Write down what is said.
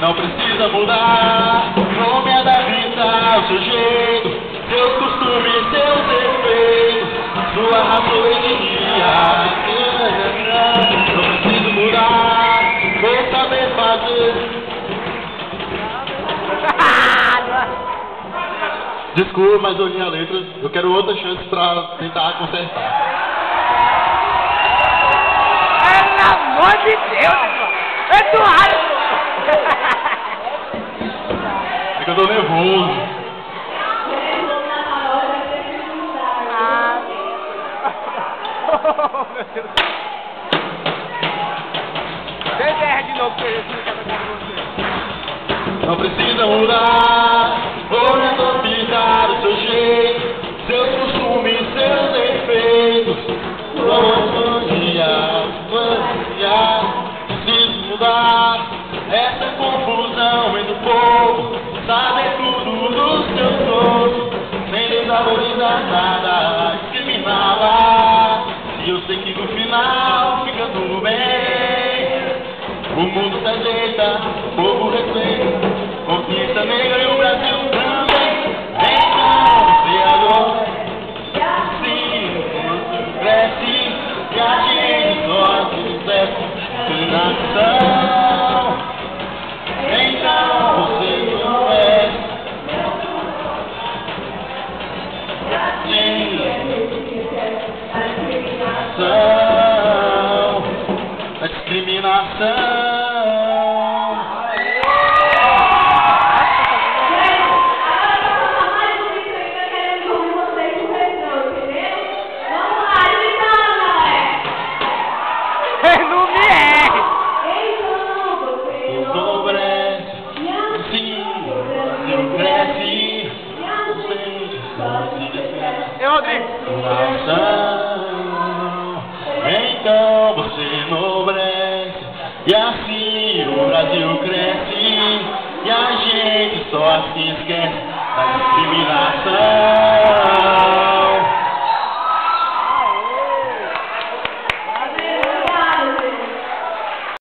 Não precisa mudar, não me adaptar ao seu jeito, seus costumes, seus defeitos, sua raça ou etnia. Não preciso mudar, vou saber fazer. Desculpa, mas eu li a letra, eu quero outra chance pra tentar consertar. Pelo amor de Deus, Eduardo! É que eu tô nervoso. Meu Deus. Desenha de novo pra ele ficar com você. Não precisa mudar, vou me adaptar do seu jeito, seus costumes, seus defeitos, sua mania. Preciso mudar essa confusão entre o povo, saber tudo dos seus gostos, sem desvalorizar nada, discriminá-la. E eu sei que no final fica tudo bem. O mundo se ajeita, o povo respeita, conquista negra e o Brasil também. Então você agora, e assim você cresce, e a gente só se sucesso, nação. Então você conhece, a discriminação. Então você enobrece, e assim o Brasil cresce, e a gente só se esquece da discriminação.